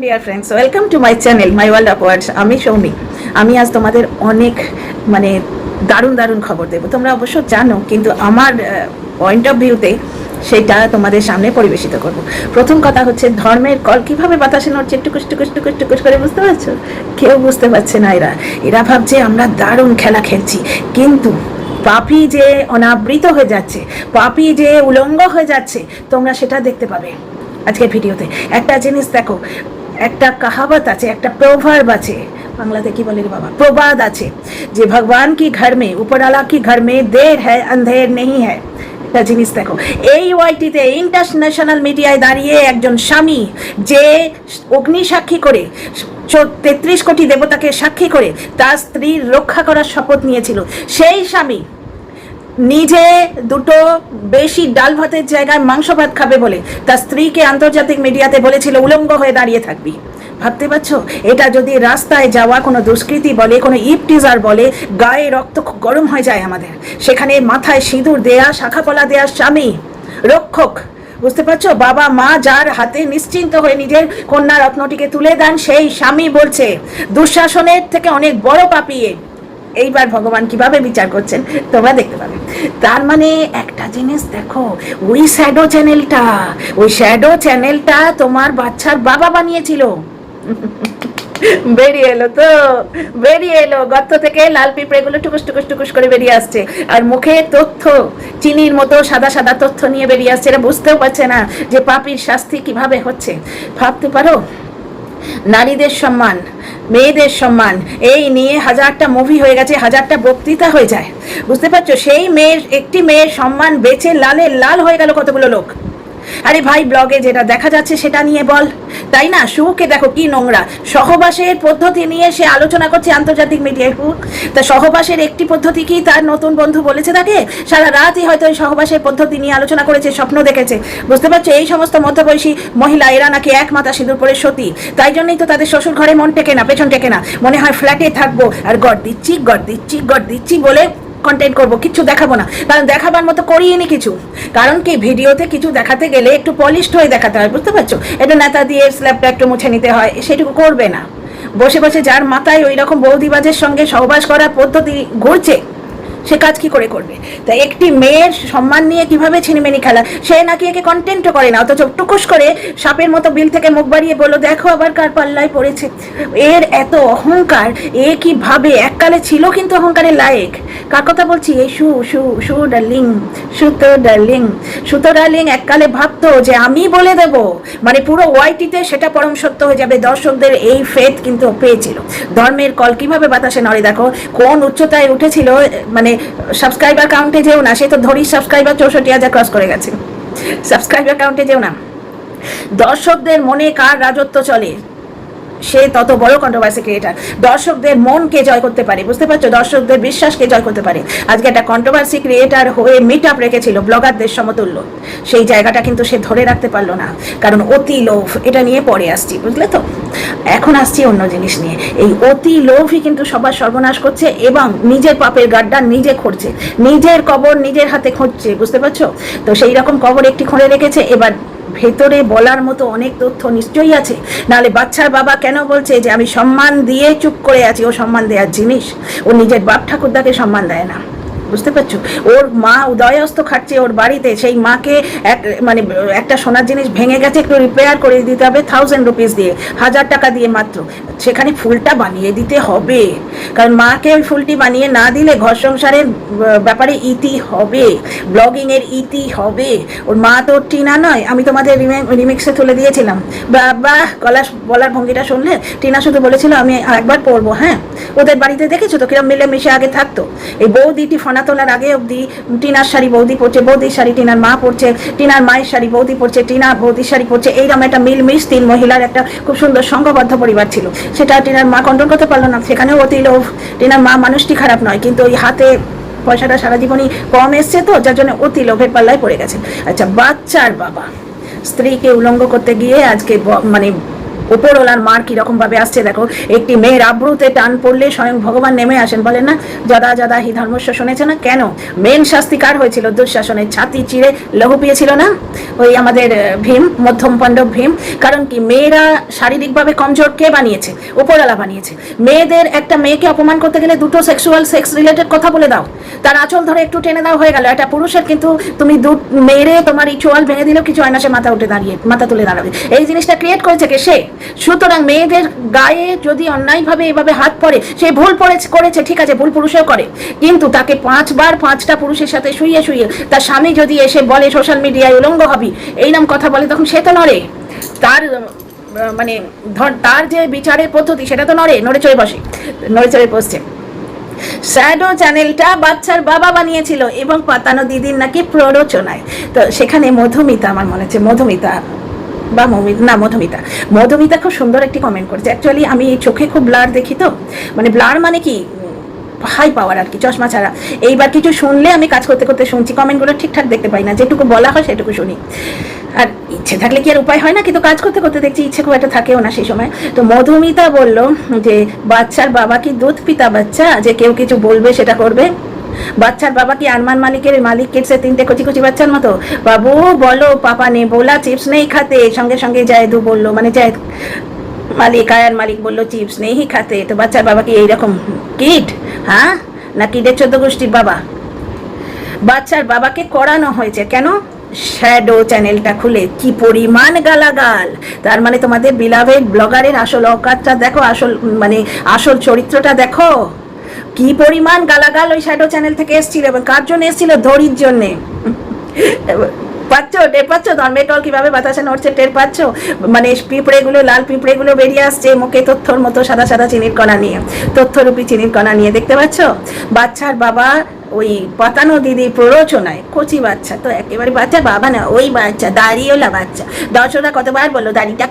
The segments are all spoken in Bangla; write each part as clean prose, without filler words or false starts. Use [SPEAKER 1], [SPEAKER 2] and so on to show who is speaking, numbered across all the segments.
[SPEAKER 1] Dear friends, welcome to my channel my world of words. আমি সৌমি। আমি আজ তোমাদের অনেক দারুণ দারুণ খবর দেবো। তোমরা অবশ্য জানো, কিন্তু আমার পয়েন্ট অফ ভিউতে সেটা তোমাদের সামনে পরিবেশিত করব। প্রথম কথা হচ্ছে, ধর্মের কল কিভাবে বাতাসে নড়ছে টুকুস টুকুস টুকুস টুকুস করে, বুঝতে পারছো? কেউ বুঝতে পারছে না। এরা ভাবছে আমরা দারুণ খেলা খেলছি, কিন্তু পাপি যে অনাবৃত হয়ে যাচ্ছে, পাপি যে উলঙ্গ হয়ে যাচ্ছে, তোমরা সেটা দেখতে পাবে আজকের ভিডিওতে। একটা জিনিস দেখো, একটা কাহাবত আছে, একটা প্রভাব আছে, বাংলাতে কি বলে রে বাবা, প্রবাদ আছে যে ভগবান কি ঘর মে, উপরওয়ালা কি ঘর মে দের হ্যায় अंधेर नहीं है। একটা জিনিস দেখো, এই ওয়াইটিতে ইন্টারন্যাশনাল মিডিয়ায় দাঁড়িয়ে একজন স্বামী যে অগ্নি সাক্ষী করে 33 কোটি দেবতাকে সাক্ষী করে তার স্ত্রীর রক্ষা করার শপথ নিয়েছিল, সেই স্বামী নিজে দুটো বেশি ডাল ভাতের জায়গায় মাংস ভাত খাবে বলে তার স্ত্রীকে আন্তর্জাতিক মিডিয়াতে বলেছিল উলঙ্গ হয়ে দাঁড়িয়ে থাকবি। ভাবতে পারছো? এটা যদি রাস্তায় যাওয়া কোনো দুষ্কৃতী বলে, কোনো ইপটিজার বলে, গায়ে রক্ত গরম হয়ে যায় আমাদের। সেখানে মাথায় সিঁদুর দেয়া, শাখাপলা দেয়া স্বামী রক্ষক, বুঝতে পারছো? বাবা মা যার হাতে নিশ্চিন্ত হয়ে নিজের কন্যা রত্নটিকে তুলে দেন, সেই স্বামী বলছে দুঃশাসনের থেকে অনেক বড় পাপিয়ে। এইবার ভগবান কিভাবে বিচার করছেন তোমরা দেখতে পাবে। তার মানে একটা জিনিস দেখো, ওই শ্যাডো চ্যানেলটা তোমার বাচ্চার বাবা বানিয়েছিল। বেরিয়ে এলো গর্ত থেকে, লাল পিঁপড়েগুলো টুকুস টুকুস টুকুস করে বেরিয়ে আসছে, আর মুখে তথ্য চিনির মতো সাদা সাদা তথ্য নিয়ে বেরিয়ে আসছে। এরা বুঝতেও পারছে না যে পাপীর শাস্তি কিভাবে হচ্ছে। ভাবতে পারো, নারীদের সম্মান, মেয়েদের সম্মান, এই নিয়ে হাজারটা মুভি হয়ে গেছে, হাজারটা বক্তৃতা হয়ে যায়, বুঝতে পারছো? সেই একটি মেয়ের সম্মান বেঁচে লালে লাল হয়ে গেল কতগুলো লোক। আরে ভাই, ব্লগে যেটা দেখা যাচ্ছে সেটা নিয়ে বল, তাই না? সুকে দেখো কি নোংরা, সহবাসের পদ্ধতি নিয়ে সে আলোচনা করছে আন্তর্জাতিক মিডিয়ায়। তা সহবাসের একটি পদ্ধতি কি তার নতুন বন্ধু বলেছে তাকে? সারা রাতই হয়তো এই সহবাসের পদ্ধতি নিয়ে আলোচনা করেছে, স্বপ্ন দেখেছে, বুঝতে পারছো? এই সমস্ত মধ্যবয়সী মহিলা, এরা নাকি এক মাথা সিঁদুর পরে সতী, তাই জন্যই তো তাদের শ্বশুর ঘরে মন টেকে না, পেছন টেকে না, মনে হয় ফ্ল্যাটে থাকবো আর গড় দিচ্ছি বলে কন্টেন্ট করবো, কিছু দেখাবো না। কারণ দেখাবার মতো করিয়ে নি কিছু। কারণ কি, ভিডিওতে কিছু দেখাতে গেলে একটু পলিশড হয়ে দেখাতে হয়, বুঝতে পারছো? এটা নেতা দিয়ে স্ল্যাবটা একটু মুছে নিতে হয়, সেটুকু করবে না। বসে বসে যার মাথায় ওই রকম বৌদিবাজের সঙ্গে সহবাস করার পদ্ধতি ঘুরছে, সে কাজ কি করে করবে? তাই একটি মেয়ের সম্মান নিয়ে কিভাবে ছিনিমিনি খেলা, সে নাকি একে কন্টেন্টও করে না, অথচ টুকুস করে সাপের মতো বিল থেকে মুখ বাড়িয়ে বললো দেখো আবার কার পাল্লায় পড়েছে। এর এত অহংকার, এ কিভাবে এককালে ছিল কিন্তু অহংকারের লায়েক। কার কথা বলছি? এই সু ডার্লিং এককালে ভাবতো যে আমি বলে দেব, মানে পুরো ওয়াইটিতে সেটা পরম সত্য হয়ে যাবে। দর্শকদের এই ফেথ কিন্তু পেয়েছিল। ধর্মের কল কিভাবে বাতাসে নড়ে দেখো, কোন উচ্চতায় উঠেছিল। মানে সাবস্ক্রাইবার কাউন্টে যেও না, সে তো ধরি সাবস্ক্রাইবার 64,000 ক্রস করে গেছে। সাবস্ক্রাইবার কাউন্টে যেও না, দর্শকদের মনে কার রাজত্ব চলে সে তত বড় কন্ট্রোভার্সি ক্রিয়েটার। দর্শকদের মনকে জয় করতে পারে, বুঝতে পারছো? দর্শকদের বিশ্বাসকে জয় করতে পারে। আজকে একটা কন্ট্রোভার্সি ক্রিয়েটার হয়ে মিট আপ রেখেছিল ব্লগারদের সমতুল্য, সেই জায়গাটা কিন্তু সে ধরে রাখতে পারলো না, কারণ অতি লোভ। এটা নিয়ে পরে আসছি, বুঝলে তো? এখন আসছি অন্য জিনিস নিয়ে। এই অতি লোভই কিন্তু সবার সর্বনাশ করছে এবং নিজের পাপের গাড্ডা নিজে খুঁড়ছে, নিজের কবর নিজের হাতে খুঁজছে, বুঝতে পারছো? তো সেই রকম কবর একটি খুঁড়ে রেখেছে। এবার ভেতরে বলার মতো অনেক তথ্য নিশ্চয়ই আছে, নাহলে বাচ্চার বাবা কেন বলছে যে আমি সম্মান দিয়ে চুপ করে আছি? ও সম্মান দেওয়ার জিনিস, ও নিজের বাপ ঠাকুরদাকে সম্মান দেয় না, বুঝতে পারছো? ওর মা উদয়স্ত খাচ্ছে ওর বাড়িতে, সেই মাকে একটা সোনার জিনিস ভেঙে গেছে, একটু রিপেয়ার করে দিতে হবে 1000 রুপিস দিয়ে, 1000 টাকা দিয়ে মাত্র। সেখানে ফুলটা বানিয়ে দিতে হবে, কারণ মাকে ওই ফুলটি বানিয়ে না দিলে ঘর সংসারের ব্যাপারে ইতি হবে, ব্লগিং এর ইতি হবে। ওর মা তো টিনা নয়, আমি তোমাদের রিমিক্সে তুলে দিয়েছিলাম। বা বলার ভঙ্গিটা শুনলে, টিনা শুধু বলেছিল আমি একবার পড়বো। হ্যাঁ, ওদের বাড়িতে দেখেছো তো কিরম মিলেমিশে আগে থাকতো। এই বৌদিটি ফোনা তোলার আগে অবধি টিনার শাড়ি বৌদি পরছে, বৌদির শাড়ি টিনার মা পরছে, টিনার মায়ের শাড়ি বৌদি পরছে, টিনা বৌদির শাড়ি পরছে। এইরকম একটা মিলমিশ 3 মহিলার একটা খুব সুন্দর সংঘবদ্ধ পরিবার ছিল। সেটা টিনার মা কন্ট্রোল করতে পারলো না, সেখানেও অতি লোভ। টিনার মা মানুষটি খারাপ নয়, কিন্তু ওই হাতে পয়সাটা সারা জীবনই কম এসছে তো, যার জন্য অতি লোভের পাল্লায় পড়ে গেছে। আচ্ছা, বাচ্চার বাবা স্ত্রীকে উলঙ্গ করতে গিয়ে আজকে উপরওয়ালার মার কিরকম ভাবে আসছে দেখো। একটি মেয়ের আব্রুতে টান পড়লে স্বয়ং ভগবান নেমে আসেন, বলেন না যদা যদা হি ধর্মস্য, শুনেছে না? কেন মেন শাস্তি কার হয়েছিল? দুঃশাসনের ছাতি চিরে লহু পেয়েছিল না ওই আমাদের ভীম, মধ্যম পাণ্ডব ভীম। কারণ কি, মেয়েরা শারীরিকভাবে কমজোর কে বানিয়েছে? উপরওয়ালা বানিয়েছে। মেয়েদের, একটা মেয়েকে অপমান করতে গেলে দুটো সেক্স রিলেটেড কথা বলে দাও, তার আঁচল ধরে একটু টেনে দাও, হয়ে গেল। একটা পুরুষের কিন্তু তুমি মেয়েরে তোমার এই চোয়াল ভেঙে দিলেও কিছু হয় না, সে মাথা তুলে দাঁড়াবে। এই জিনিসটা ক্রিয়েট করেছে কে? সে। সুতরাং মেয়েদের গায়ে যদি অন্যায়ভাবে এভাবে হাত পড়ে, সে ভুল করেছে, ঠিক আছে, ভুল পুরুষেও করে, কিন্তু তাকে 5বার 5টা পুরুষের সাথে শুইয়ে তার স্বামী যদি এসে বলে সোশ্যাল মিডিয়ায় উলঙ্গ হবি, এইরকম কথা বলে, তখন সে তো নড়ে। তার মানে তার যে বিচারের পদ্ধতি সেটা তো নড়ে চড়ে বসছে। শ্যাডো চ্যানেলটা বাচ্চার বাবা বানিয়েছিল এবং পাতানো দিদির নাকি প্ররোচনায়। তো সেখানে মধুমিতা, আমার মনে হচ্ছে মধুমিতা খুব সুন্দর একটি কমেন্ট করেছে। অ্যাকচুয়ালি আমি চোখে খুব ব্লার দেখি, তো মানে ব্লার মানে কি, হাই পাওয়ার আর কি, চশমা ছাড়া। এইবার কিছু শুনলে আমি কাজ করতে করতে শুনছি, কমেন্টগুলো ঠিকঠাক দেখতে পাই না, যেটুকু বলা হয় সেটুকু শুনি। আর ইচ্ছে থাকলে কি আর উপায় হয় না, কিন্তু কাজ করতে করতে দেখছি ইচ্ছে খুব একটা থাকেও না সেই সময়। তো মধুমিতা বলল যে বাচ্চার বাবা কি দুধ পিতা বাচ্চা, যে কেউ কিছু বলবে সেটা করবে? বাচ্চার বাবা কি আরমান মালিক কিডসের 3টে কচি বাচ্চার মতো? বাবু বলো পাপা নে बोला চিপস নেই খাতে, সঙ্গে সঙ্গে জায়দু বললো, মানে জায়দ আয়ার মালিক বললো চিপস নেই খাতে। তো বাচ্চার বাবা কি এইরকম কিড? হ্যাঁ, না কিডের 14 গোষ্ঠীর বাবা? বাচ্চার বাবাকে করানো হয়েছে কেন? শ্যাডো চ্যানেলটা খুলে কি পরিমাণ গালাগাল। তার মানে তোমাদের বিলাভেড ব্লগারের আসল অকাতটা দেখো, আসল চরিত্রটা দেখো, কি পরিমাণ গালাগাল ওই শ্যাডো চ্যানেল থেকে এসেছিল। এবং কার জন্য এসেছিল? ধরির জন্যে। টের পাচ্ছ ধর্মের টল কিভাবে বাতাসে নড়ছে? টের পাচ্ছ? মানে পিঁপড়েগুলো, লাল পিঁপড়েগুলো বেরিয়ে আসছে মুখে তথ্যর মতো সাদা চিনির কণা নিয়ে, তথ্যরূপী চিনির কণা নিয়ে, দেখতে পাচ্ছ? বাচ্চার বাবা ওই পাতানো দিদির প্ররোচনায়, কচি বাচ্চা তো একেবারে, বাচ্চা বাবা না, ওই বাচ্চা দাড়িওলা বাচ্চা। দর্শকরা কতবার বললো দাড়িটা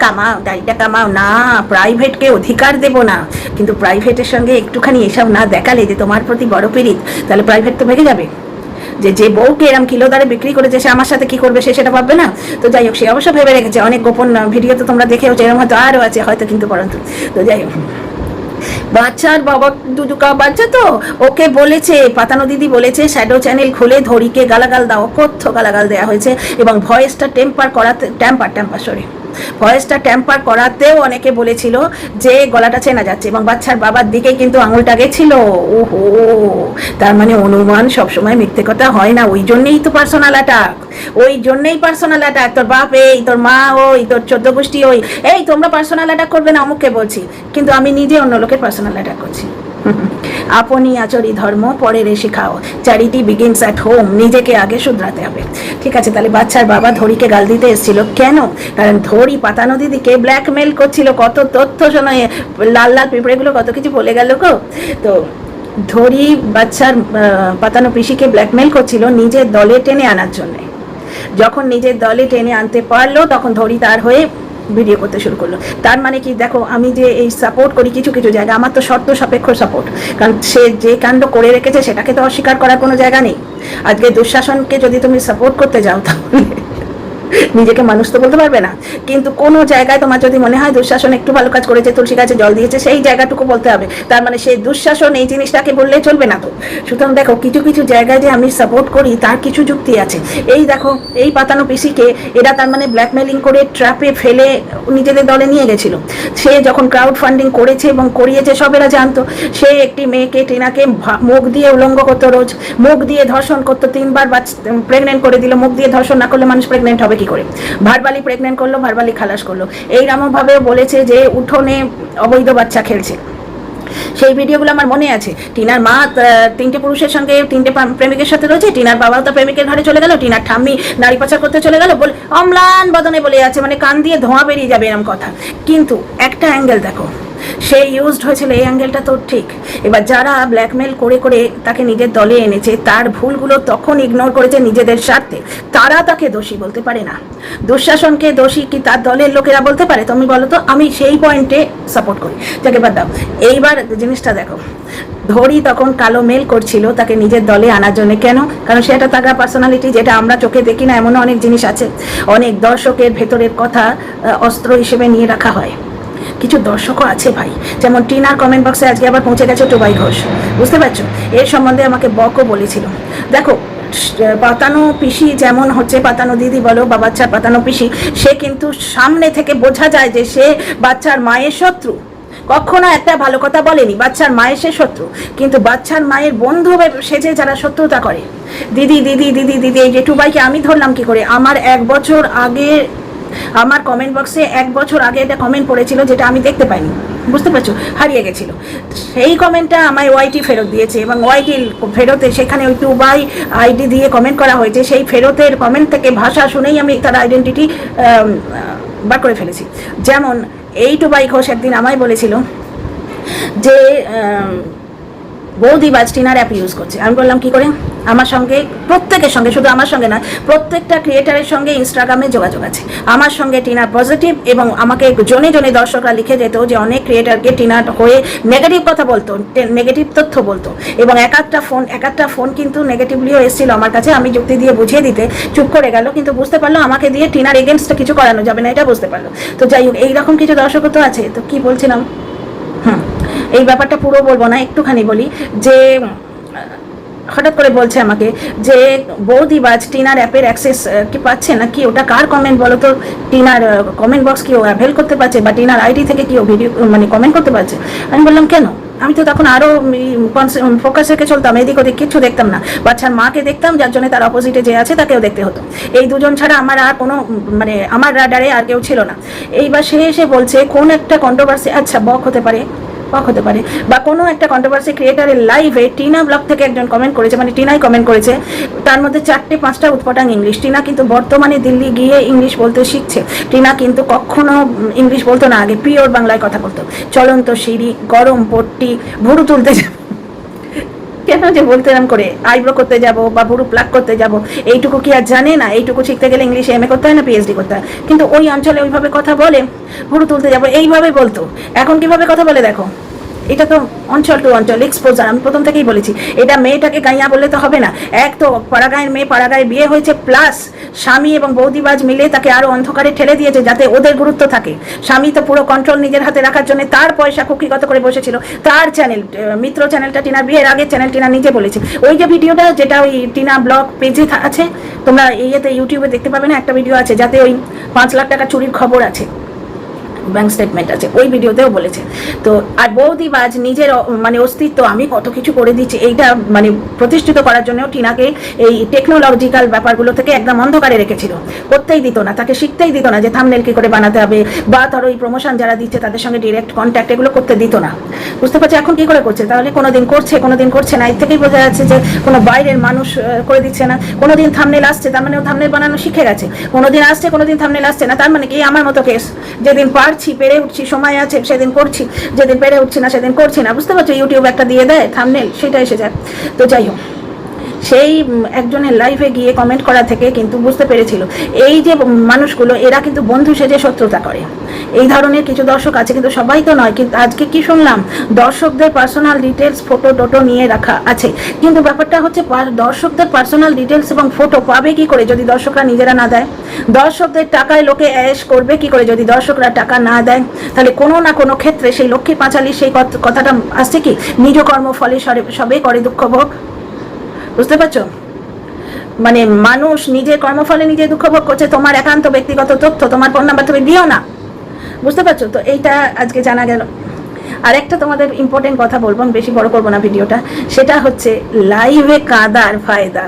[SPEAKER 1] কামাও না, প্রাইভেটকে অধিকার দেব না, কিন্তু প্রাইভেটের সঙ্গে একটুখানি এসব না দেখালে যে তোমার প্রতি বড় পীড়িত, তাহলে প্রাইভেট তো ভেঙে যাবে। যে বউকে এরম কিলো দারে বিক্রি করেছে, সে আমার সাথে কি করবে সে সেটা ভাববে না? তো যাই হোক, সে অবশ্য ভেবে রেখেছে, অনেক গোপন ভিডিও তো তোমরা দেখেওছ, এরকম হয়তো আরও আছে হয়তো, কিন্তু পরন্তু তো যাই হোক, বাচ্চার বাবা দুদুকা বাচ্চা তো ওকে বলেছে, পাতানো দিদি বলেছে শ্যাডো চ্যানেল খুলে ধরিকে গালাগাল দাও, কথ্য গালাগাল দেওয়া হয়েছে। এবং ভয়েসটা ট্যাম্পার করাতেও অনেকে বলেছিল যে গলাটা চেনা যাচ্ছে, এবং বাচ্চার বাবার দিকে কিন্তু আঙুলটা গেছিল। ওহো, তার মানে অনুমান সবসময় মিথ্যে কথা হয় না। ওই জন্যই পার্সোনাল অ্যাটাক। তোর বাপ এই, তোর মা ওই, তোর 14 গোষ্ঠী ওই, এই তোমরা পার্সোনাল অ্যাটাক করবে না অমুককে বলছি, কিন্তু আমি নিজে অন্য লোকের পার্সোনাল অ্যাটাক করছি। আপনি আচরি ধর্ম পরের শিখাও, চ্যারিটি বিগিনস অ্যাট হোম। নিজেকে আগে শুধরাতে হবে, ঠিক আছে? তাহলে বাচ্চার বাবা ধরিকে গাল দিতে এসেছিল কেন? কারণ ধরি পাতানো দিদিকে ব্ল্যাকমেল করছিল। কত তথ্য শোনায়, লাল পিঁপড়েগুলো কত কিছু বলে গেল গো। তো ধরি বাচ্চার পাতানো পিসিকে ব্ল্যাকমেল করছিল নিজের দলে টেনে আনার জন্য। যখন নিজের দলে টেনে আনতে পারলো, তখন ধরি তার হয়ে ভিডিও করতে শুরু করলো। তার মানে কি, দেখো আমি যে এই সাপোর্ট করি কিছু জায়গা, আমার তো শর্ত সাপেক্ষ সাপোর্ট, কারণ সে যে কাণ্ড করে রেখেছে সেটাকে তো অস্বীকার করার কোনো জায়গা নেই। আজকে দুঃশাসনকে যদি তুমি সাপোর্ট করতে যাও, তাহলে নিজেকে মানুষ তো বলতে পারবে না, কিন্তু কোনো জায়গায় তোমার যদি মনে হয় দুঃশাসন একটু ভালো কাজ করেছে, তুলসী গাছে জল দিয়েছে, সেই জায়গাটুকু বলতে হবে। তার মানে সেই দুঃশাসন এই জিনিসটাকে বললে চলবে না তো। সুতরাং দেখো, কিছু জায়গায় যে আমি সাপোর্ট করি তার কিছু যুক্তি আছে। এই দেখো, এই পাতানো পিসিকে এরা তার মানে ব্ল্যাকমেলিং করে ট্র্যাপে ফেলে নিজেদের দলে নিয়ে গেছিল। সে যখন ক্রাউড ফান্ডিং করেছে এবং করিয়েছে, সব এরা জানতো। সে একটি মেয়েকে, টিনাকে, মুখ দিয়ে উলঙ্গ করতো, রোজ মুখ দিয়ে ধর্ষণ করতো, 3বার প্রেগনেন্ট করে দিল। মুখ দিয়ে ধর্ষণ না করলে মানুষ প্রেগনেন্ট হবে কি করে? ভারবালি প্রেগনেন্ট করলো, ভারবালি খালাস করলো। এইরকম ভাবে বলেছে যে উঠোনে অবৈধ বাচ্চা খেলছে। সেই ভিডিওগুলো আমার মনে আছে। টিনার মা 3টে পুরুষের সঙ্গে 3টে প্রেমিকের সাথে রয়েছে, টিনার বাবাও তো প্রেমিকের ঘরে চলে গেল, টিনার ঠাম্মি নারী পাচার করতে চলে গেল, বলে অম্লান বদনে বলে আছে, মানে কান দিয়ে ধোঁয়া বেরিয়ে যাবে এরকম কথা। কিন্তু একটা অ্যাঙ্গেল দেখো, সে ইউজড হয়েছিল, এই অ্যাঙ্গেলটা তো ঠিক। এবার যারা ব্ল্যাকমেল করে তাকে নিজের দলে এনেছে, তার ভুলগুলো তখন ইগনোর করেছে নিজেদের স্বার্থে, তারা তাকে দোষী বলতে পারে না। দুঃশাসনকে দোষী কি তার দলের লোকেরা বলতে পারে? তুমি বলো তো। আমি সেই পয়েন্টে সাপোর্ট করি, যাকে বাদ দাও। এইবার জিনিসটা দেখো, ধরি তখন কালো মেল করছিল তাকে নিজের দলে আনার জন্য। কেন? কারণ সে একটা তাগড়া পার্সোনালিটি, যেটা আমরা চোখে দেখি না, এমনও অনেক জিনিস আছে। অনেক দর্শকের ভেতরের কথা অস্ত্র হিসেবে নিয়ে রাখা হয়। কিছু দর্শকও আছে ভাই, যেমন টিনার কমেন্ট বক্সে আজকে আবার পৌঁছে গেছে টুবাই ঘোষ, বুঝতে পারছো? এর সম্বন্ধে আমাকে বকও বলেছিল। দেখো, পাতানো পিসি যেমন হচ্ছে, পাতানো দিদি বলো বা বাচ্চার পাতানো পিসি, সে কিন্তু সামনে থেকে বোঝা যায় যে সে বাচ্চার মায়ের শত্রু। কখনো একটা ভালো কথা বলেনি, বাচ্চার মায়ের সে শত্রু, কিন্তু বাচ্চার মায়ের বন্ধু সেজে যারা শত্রুতা করে, দিদি দিদি দিদি দিদি, এই যে টুবাইকে আমি ধরলাম কি করে? আমার 1 বছর আগে আমার কমেন্ট বক্সে 1 বছর আগে একটা কমেন্ট পড়েছিল, যেটা আমি দেখতে পাইনি, বুঝতে পারছো, হারিয়ে গেছিল। সেই কমেন্টটা আমায় ওয়াইটি ফেরত দিয়েছে, এবং ওয়াইটি ফেরতে সেখানে ওই টুবাই আইডি দিয়ে কমেন্ট করা হয়েছে। সেই ফেরতের কমেন্ট থেকে ভাষা শুনেই আমি তার আইডেন্টিটি বার করে ফেলেছি। যেমন এই টুবাই ঘোষ একদিন আমায় বলেছিল যে বৌদি বাজ টিনার অ্যাপ ইউজ করছে। আমি বললাম কি করে? আমার সঙ্গে, প্রত্যেকের সঙ্গে, শুধু আমার সঙ্গে না, প্রত্যেকটা ক্রিয়েটারের সঙ্গে ইনস্টাগ্রামে যোগাযোগ আছে আমার সঙ্গে টিনার পজিটিভ, এবং আমাকে জনে জনে দর্শকরা লিখে যেত যে অনেক ক্রিয়েটারকে টিনার হয়ে নেগেটিভ কথা বলতো, নেগেটিভ তথ্য বলতো, এবং এক একটা ফোন কিন্তু নেগেটিভলিও এসেছিল আমার কাছে। আমি যুক্তি দিয়ে বুঝিয়ে দিতে চুপ করে গেল, কিন্তু বুঝতে পারলো আমাকে দিয়ে টিনার এগেনস্টে কিছু করানো যাবে না, এটা বুঝতে পারলো। তো যাই হোক, এইরকম কিছু দর্শকও তো আছে। তো কি বলছিলাম, এই ব্যাপারটা পুরো বলবো না, একটুখানি বলি যে হঠাৎ করে বলছে আমাকে যে বৌদি বাজ টিনার অ্যাপের অ্যাক্সেস কি পাচ্ছে না কি, ওটা কার কমেন্ট বলো তো? টিনার কমেন্ট বক্স কি ও অ্যাভেল করতে পারছে, বা টিনার আইডি থেকে কি ও ভিডিও মানে কমেন্ট করতে পারছে? আমি বললাম কেন? আমি তো তখন আরও ফোকাস রেখে চলতাম, এদিক ওদিক কিচ্ছু দেখতাম না, বাচ্চার মাকে দেখতাম, যার জন্য তার অপোজিটে যে আছে তাকেও দেখতে হতো। এই দুজন ছাড়া আমার আর কোনো মানে আমার রাডারে আর কেউ ছিল না। এইবার সে এসে বলছে কোন একটা কন্ট্রোভার্সি, আচ্ছা বক হতে পারে, বা কোনো একটা কন্ট্রোভার্সি ক্রিয়েটারের লাইভে টিনা ব্লগ থেকে একজন কমেন্ট করেছে, মানে টিনাই কমেন্ট করেছে, তার মধ্যে 4-5টা উৎপটাং ইংলিশ। টিনা কিন্তু বর্তমানে দিল্লি গিয়ে ইংলিশ বলতে শিখছে। টিনা কিন্তু কখনো ইংলিশ বলতো না, আগে পিওর বাংলায় কথা বলতো। চলন্ত সিঁড়ি, গরম পট্টি, ভুরু তুলতে যাব, কেন যে বলতে এরম করে, আইব্রো করতে যাব বা ভুরু প্লাক করতে যাব, এইটুকু কি আর জানে না? এইটুকু শিখতে গেলে ইংলিশে এমএ করতে হয় না পিএইচডি করতে হয়? কিন্তু ওই অঞ্চলে ওইভাবে কথা বলে, ভুরু তুলতে যাব এইভাবে বলতো। এখন কিভাবে কথা বলে দেখো। এটা তো অঞ্চল টু অঞ্চল এক্সপোজার, আমি প্রথম থেকেই বলেছি। এটা মেয়েটাকে গাইয়া বললে তো হবে না। এক তো পাড়াগাঁয়ের মেয়ে, পাড়াগাঁয়ে বিয়ে হয়েছে, প্লাস স্বামী এবং বৌদিবাজ মিলে তাকে আরো অন্ধকারে ঠেলে দিয়েছে যাতে ওদের গুরুত্ব থাকে। স্বামী তো পুরো কন্ট্রোল নিজের হাতে রাখার জন্য তার পয়সা কুক্ষিগত করে বসেছিল। তার চ্যানেল, মিত্র চ্যানেলটা টিনার বিয়ের আগের চ্যানেল, টিনা নিজে বলেছে। ওই যে ভিডিওটা যেটা ওই টিনা ব্লগ পেজে আছে, তোমরা ইয়েতে ইউটিউবে দেখতে পাবে না, একটা ভিডিও আছে যাতে ওই 5 লাখ টাকা চুরির খবর আছে, ব্যাংক স্টেটমেন্ট আছে, ওই ভিডিওতেও বলেছে। তো আর বৌদিবাজ নিজের মানে অস্তিত্ব আমি কত কিছু করে দিচ্ছি, এইটা মানে প্রতিষ্ঠিত করার জন্য টিনাকে এই টেকনোলজিক্যাল ব্যাপারগুলো থেকে একদম অন্ধকারে রেখেছিল, করতেই দিত না, তাকে শিখতেই দিত না যে থাম্বনেল কি করে বানাতে হবে, বা ধরো এই প্রমোশন যারা দিচ্ছে তাদের সঙ্গে ডিরেক্ট কন্ট্যাক্ট, এগুলো করতে দিত না। বুঝতে পারছি এখন কি করে করছে? তাহলে কোনোদিন করছে, কোনোদিন করছে না। এর থেকেই বোঝা যাচ্ছে যে কোনো বাইরের মানুষ করে দিচ্ছে না। কোনোদিন থাম্বনেল আসছে, তার মানে ও থাম্বনেল বানানো শিখে গেছে। কোনোদিন আসছে, কোনোদিন থাম্বনেল আসছে না, তার মানে কি আমার মতো কেস, যেদিন পারছি, পেরে উঠছি, সময় আছে সেদিন করছি, যেদিন পেরে উঠছি না সেদিন করছি না। বুঝতে পারছো? ইউটিউব একটা দিয়ে দেয় থাম্বনেল, সেটা এসে যায়। তো যাই হোক, সেই একজনের লাইভে গিয়ে কমেন্ট করা থেকে কিন্তু বুঝতে পেরেছিল এই যে মানুষগুলো এরা কিন্তু বন্ধু সেজে শত্রুতা করে। এই ধরনের কিছু দর্শক আছে, কিন্তু সবাই তো নয়। কিন্তু আজকে কি শুনলাম, দর্শকদের পার্সোনাল ডিটেলস, ফটো টোটো নিয়ে রাখা আছে। কিন্তু ব্যাপারটা হচ্ছে দর্শকদের পার্সোনাল ডিটেলস এবং ফটো পাবে কি করে যদি দর্শকরা নিজেরা না দেয়? দর্শকদের টাকায় লোকে অ্যাশ করবে কি করে যদি দর্শকরা টাকা না দেয়? তাহলে কোনো না কোনো ক্ষেত্রে সেই লক্ষ্মী পাঁচালী সেই কথাটা আসছে কি, নিজ কর্ম ফলে সবে করে দুঃখ ভোগ। বুঝতে পারছো? মানে মানুষ নিজের কর্মফলে নিজে দুঃখ ভোগ করছে। তোমার একান্ত ব্যক্তিগত তথ্য, তোমার ফোন নাম্বার তুমি দিও না। বুঝতে পারছো? তো এইটা আজকে জানা গেল। আর একটা তোমাদের ইম্পর্টেন্ট কথা বলবো, বেশি বড় করবো না ভিডিওটা, সেটা হচ্ছে লাইভে কাঁদার ফায়দা।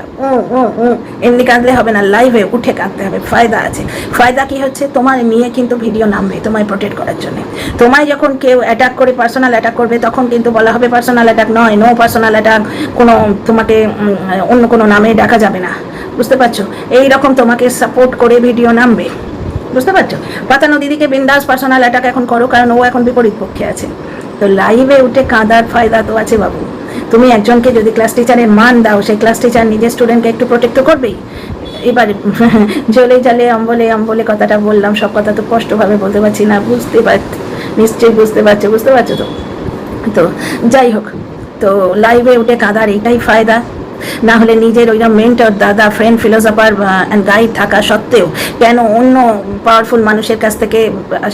[SPEAKER 1] এমনি কাঁদলে হবে না, লাইভে উঠে কাঁদতে হবে, ফায়দা আছে। ফায়দা কি হচ্ছে? তোমার নিয়ে কিন্তু ভিডিও নামবে তোমায় প্রোটেক্ট করার জন্য। তোমায় যখন কেউ অ্যাটাক করে, পার্সোনাল অ্যাটাক করবে, তখন কিন্তু বলা হবে পার্সোনাল অ্যাটাক নয়, নো পার্সোনাল অ্যাটাক, কোনো তোমাকে অন্য কোনো নামে ডাকা যাবে না। বুঝতে পারছো? এইরকম তোমাকে সাপোর্ট করে ভিডিও নামবে। বুঝতে পারছো? পাতানো দিদিকে বিন্দাস পার্সোনাল অ্যাটাক এখন করো, কারণ ও এখন বিপরীত পক্ষে আছে। তো লাইভে উঠে কাঁদার ফায়দা তো আছে বাবু। তুমি একজনকে যদি ক্লাস টিচারের মান দাও, সেই ক্লাস টিচার নিজের স্টুডেন্টকে একটু প্রোটেক্ট করবেই। এবার জলে জলে অম্বলে অম্বলে কথাটা বললাম, সব কথা তো স্পষ্টভাবে বলতে পারছি না, বুঝতে পারছি, নিশ্চয়ই বুঝতে পারছো তো? তো যাই হোক, তো লাইভে উঠে কাঁদার এটাই ফায়দা। না হলে নিজের ওইরকম মেন্টর, দাদা, ফ্রেন্ড, ফিলোসফার অ্যান্ড গাইড থাকা সত্ত্বেও কেন অন্য পাওয়ারফুল মানুষের কাছ থেকে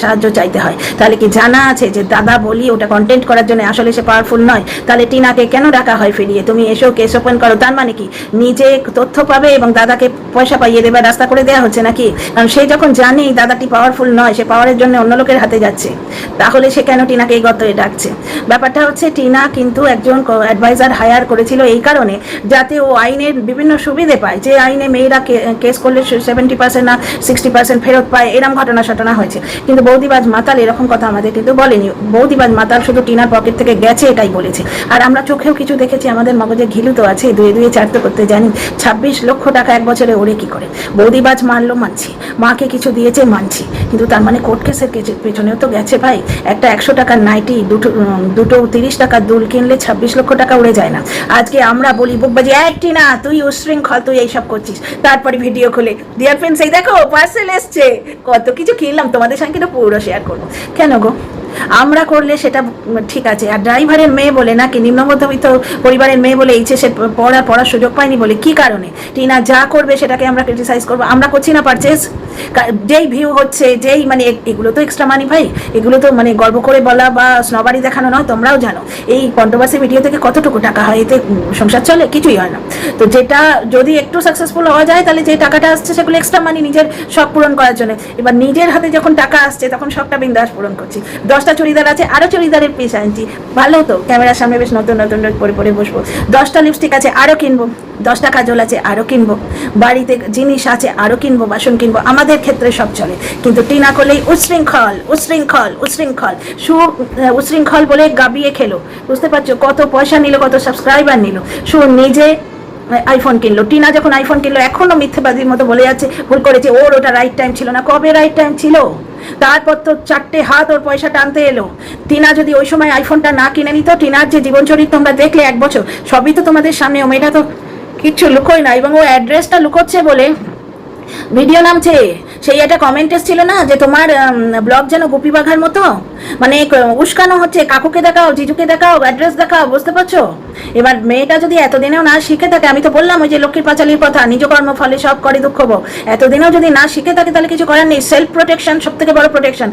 [SPEAKER 1] সাহায্য চাইতে হয়? তাহলে কি জানা আছে যে দাদা বলি ওটা কন্টেন্ট করার জন্য, আসলে সে পাওয়ারফুল নয়? তাহলে টিনাকে কেন ডাকা হয় ফিরিয়ে? তুমি এসো, কেস ওপেন করো। তার মানে কি নিজে তথ্য পাবে এবং দাদাকে পয়সা পাইয়ে দেবে, রাস্তা করে দেওয়া হচ্ছে নাকি? কারণ সে যখন জানে দাদাটি পাওয়ারফুল নয়, সে পাওয়ারের জন্য অন্য লোকের হাতে যাচ্ছে, তাহলে সে কেন টিনাকে এই গর্তে ডাকছে? ব্যাপারটা হচ্ছে টিনা কিন্তু একজন অ্যাডভাইজার হায়ার করেছিল এই কারণে যাতে ও আইনের বিভিন্ন সুবিধে পায়, যে আইনে মেয়েরা কেস করলে 70% না 60% ফেরত পায়, এরকম ঘটনা হয়েছে। কিন্তু বৌদিবাজ মাতাল এরকম কথা আমাদের কিন্তু বলেনি। বৌদিবাজ মাতাল শুধু টিনার পকেট থেকে গেছে এটাই বলেছে। আর আমরা চোখেও কিছু দেখেছি, আমাদের মগজে ঘিলু তো আছে, দুয়ে দুয়ে চার তো করতে জানি। 26 লক্ষ টাকা এক বছরে ওরে কি করে? বৌদিবাজ মারলো মানছি, মাকে কিছু দিয়েছে মানছি, কিন্তু তার মানে কোর্ট কেসের পেছনেও তো গেছে ভাই। একটা 100 টাকার নাইটি, দুটো 30 টাকার দুল কিনলে 26 লক্ষ টাকা উড়ে যায় না? আজকে আমরা বলি বুকবাজি, টিনা তুই উশৃঙ্খল, তুই এইসব করছিস, তারপরে ভিডিও খুলে ডিয়ার ফ্রেন্ডস এই দেখো পার্সেল এসছে, কত কিছু কিনলাম, তোমাদের সঙ্গে তো পুরো শেয়ার করবো। কেন গো? আমরা করলে সেটা ঠিক আছে, আর ড্রাইভারের মেয়ে বলে নাকি নিম্ন মধ্যবিত্ত পরিবারের মেয়ে বলে এইচএসে পড়ার সুযোগ পায়নি বলে কি কারণে টিনা যা করবে সেটাকে আমরা ক্রিটিসাইজ করবো? আমরা করছি না পারচেজ? যেই ভিউ হচ্ছে, যেই মানে এগুলো তো এক্সট্রা মানি ভাই, এগুলো তো মানে গর্ব করে বলা বা স্নবারি দেখানো নয়। তোমরাও জানো এই কন্ট্রোভার্সি ভিডিও থেকে কতটুকু টাকা হয়, এতে সংসার চলে? কিছুই হয় না। তো যেটা যদি একটু সাকসেসফুল হওয়া যায় তাহলে যে টাকাটা আসছে সেগুলো এক্সট্রা মানি, নিজের শখ পূরণ করার জন্য। এবার নিজের হাতে যখন টাকা আসছে তখন শখটা বিন্দাস পূরণ করছি। 10টা চুড়িদার আছে, আরো চুড়িদারের পিস আনছি, ভালো তো, ক্যামেরার সামনে বেশ নতুন নতুন পরে পরে বসবো। 10টা লিপস্টিক আছে, আরো কিনবো। 10টা কাজল আছে, আরো কিনবো। বাড়িতে জিনিস আছে, আরো কিনবো, বাসন কিনবো। আমাদের ক্ষেত্রে সব চলে, কিন্তু টিনা করলেই উশৃঙ্খল উশৃঙ্খল উশৃঙ্খল উশৃঙ্খল বলে গাবিয়ে খেলো। বুঝতে পারছো কত পয়সা নিল, কত সাবস্ক্রাইবার নিল? নিজে আইফোন কিনলো। টিনা যখন আইফোন কিনলো এখনো মিথ্যেবাদীর মতো বলে যাচ্ছে ভুল করেছে, ওর ওটা রাইট টাইম ছিল না। কবে রাইট টাইম ছিল? তারপর তো 4টে হাত ওর পয়সা টানতে এলো। টিনা যদি ওই সময় আইফোনটা না কিনে নিত, টিনার যে জীবন চরিত্র তোমরা দেখলে 1 বছর, সবই তো তোমাদের সামনে। ও মেয়েটা তো কিচ্ছু লুকোয় না, এবং ও অ্যাড্রেসটা লুকোচ্ছে বলে ভিডিও নামছে। সেই একটা কমেন্ট এসেছিল না যে তোমার ব্লগ যেন গুপি বাঘার মতো, মানে উস্কানো হচ্ছে, কাকুকে দেখাও, জিজুকে দেখাও, অ্যাড্রেস দেখাও। বুঝতে পারছো? এবার মেয়েটা যদি এতদিনেও না শিখে থাকে, আমি তো বললাম ওই যে লক্ষ্মীর পাঁচালির কথা, নিজ কর্ম ফলে সব করে দুঃখ ভোগ, এতদিনেও যদি না শিখে থাকে তাহলে কিছু করার নেই। সেলফ প্রোটেকশন সব থেকে বড় প্রোটেকশন।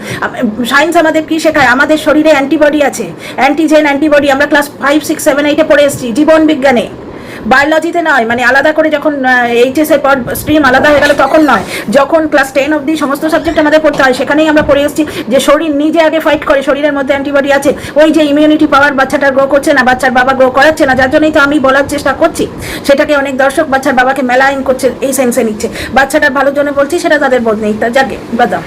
[SPEAKER 1] সায়েন্স আমাদের কি শেখায়? আমাদের শরীরে অ্যান্টিবডি আছে, অ্যান্টিজেন অ্যান্টিবডি। আমরা ক্লাস 5, 6, 7, 8 পড়ে এসেছি জীবন বিজ্ঞানে, বায়োলজিতে নয়। মানে আলাদা করে যখন এইচএস এর পর স্ট্রিম আলাদা হয়ে গেল তখন নয়, যখন ক্লাস 10 অবধি সমস্ত সাবজেক্ট আমাদের পড়তে হয়, সেখানেই আমরা পড়ে এসেছি যে শরীর নিজে আগে ফাইট করে, শরীরের মধ্যে অ্যান্টিবডি আছে। ওই যে ইমিউনিটি পাওয়ার বাচ্চাটা গ্রো করছে না, বাচ্চার বাবা গ্রো করাচ্ছে না, যার জন্যই তো আমি বলার চেষ্টা করছি। সেটাকে অনেক দর্শক বাচ্চার বাবাকে মেলাইন করছে, এই সেন্সে নিচ্ছে। বাচ্চাটার ভালোর জন্য বলছি, সেটা তাদের বোধ নেই, তা যাকে বাদাম।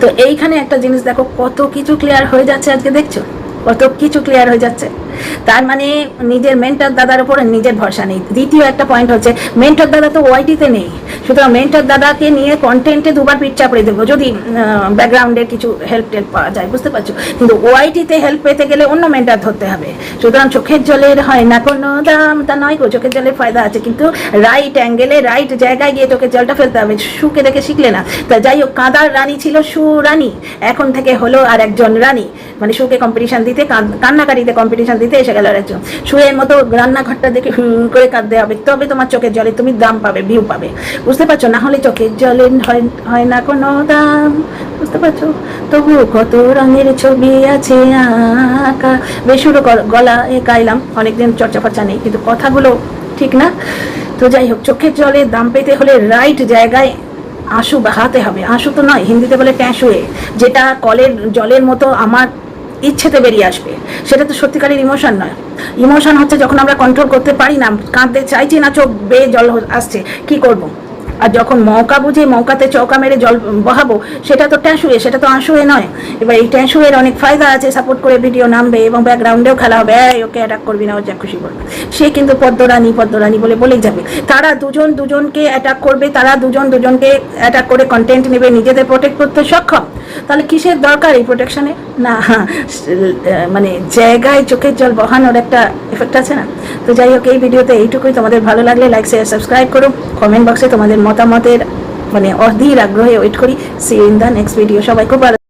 [SPEAKER 1] তো এইখানে একটা জিনিস দেখো, কত কিছু ক্লিয়ার হয়ে যাচ্ছে। আজকে দেখছো কত কিছু ক্লিয়ার হয়ে যাচ্ছে। তার মানে নিজের মেন্টর দাদার উপরে নিজের ভরসা নেই। দ্বিতীয় একটা পয়েন্ট হচ্ছে, মেন্টর দাদা তো ওয়াইটিতে নেই, সুতরাং মেন্টর দাদাকে নিয়ে কন্টেন্টে দুবার পিঠ চাপড়ে দেবো যদি ব্যাকগ্রাউন্ডের কিছু হেল্প পাওয়া যায়। বুঝতে পারছো? কিন্তু ওয়াইটিতে হেল্প পেতে গেলে অন্য মেন্টর ধরতে হবে। সুতরাং চোখের জলের হয় না কোনো দাম, তা নয় গো। চোখের জলের ফায়দা আছে, কিন্তু রাইট অ্যাঙ্গেলে রাইট জায়গায় গিয়ে চোখের জলটা ফেলতে হবে। সুকে দেখে শিখলে না। তা যাই হোক, কাঁদার রানী ছিল সু রানী, এখন থেকে হলো আর একজন রানী। মানে সুকে কম্পিটিশন দিতে, কান্নাকারিতে কম্পিটিশন দিতে এসে গেল একজন। শুয়ের মতো রান্নাঘরটা দেখে করে কাঁদতে হবে, তবে তোমার চোখের জলে তুমি দাম পাবে, ভিউ পাবে। বুঝতে পারছো? না হলে চোখের জলে হয় না কোনো দাম। বুঝতে পারছো? তবু কত রঙের ছবি আছে আঁকা। বেসুরো গলা গাইলাম, অনেকদিন চর্চা ফর্চা নেই, কিন্তু কথাগুলো ঠিক না। তো যাই হোক, চোখের জলে দাম পেতে হলে রাইট জায়গায় আঁসু বাহাতে হবে। আঁসু তো নয়, হিন্দিতে বলে ট্যাঁসুয়ে, যেটা কলের জলের মতো আমার ইচ্ছেতে বেরিয়ে আসবে। সেটা তো সত্যিকারের ইমোশন নয়। ইমোশন হচ্ছে যখন আমরা কন্ট্রোল করতে পারি না, কাঁদতে চাইছি না, চোখ বেয়ে জল আসছে, কি করব? আর যখন মৌকা বুঝে মৌকাতে চৌকা মেরে জল বহাবো, সেটা তো ট্যাঁসুয়ে, সেটা তো আঁসুয়ে নয়। এবার এই ট্যাঁসুয়ের অনেক ফায়দা আছে, সাপোর্ট করে ভিডিও নামবে এবং ব্যাকগ্রাউন্ডেও খেলা হবে, ওকে অ্যাটাক করবি না, ও যা খুশি করবে। সে কিন্তু পদ্মরানী পদ্মরানী বলেই যাবে। তারা দুজনকে অ্যাটাক করবে, তারা দুজনকে অ্যাটাক করে কন্টেন্ট নেবে, নিজেদের প্রোটেক্ট করতে সক্ষম। তাহলে কিসের দরকার এই প্রোটেকশনে? না, মানে জায়গায় চোখের জল বহানোর একটা এফেক্ট আছে না। তো যাই হোক, এই ভিডিওতে এইটুকুই। তোমাদের ভালো লাগলে লাইক, শেয়ার, সাবস্ক্রাইব করো। কমেন্ট বক্সে তোমাদের মতামতের মানে অধীর আগ্রহে ওয়েট করি। See you in the next video. সবাই খুব ভালো।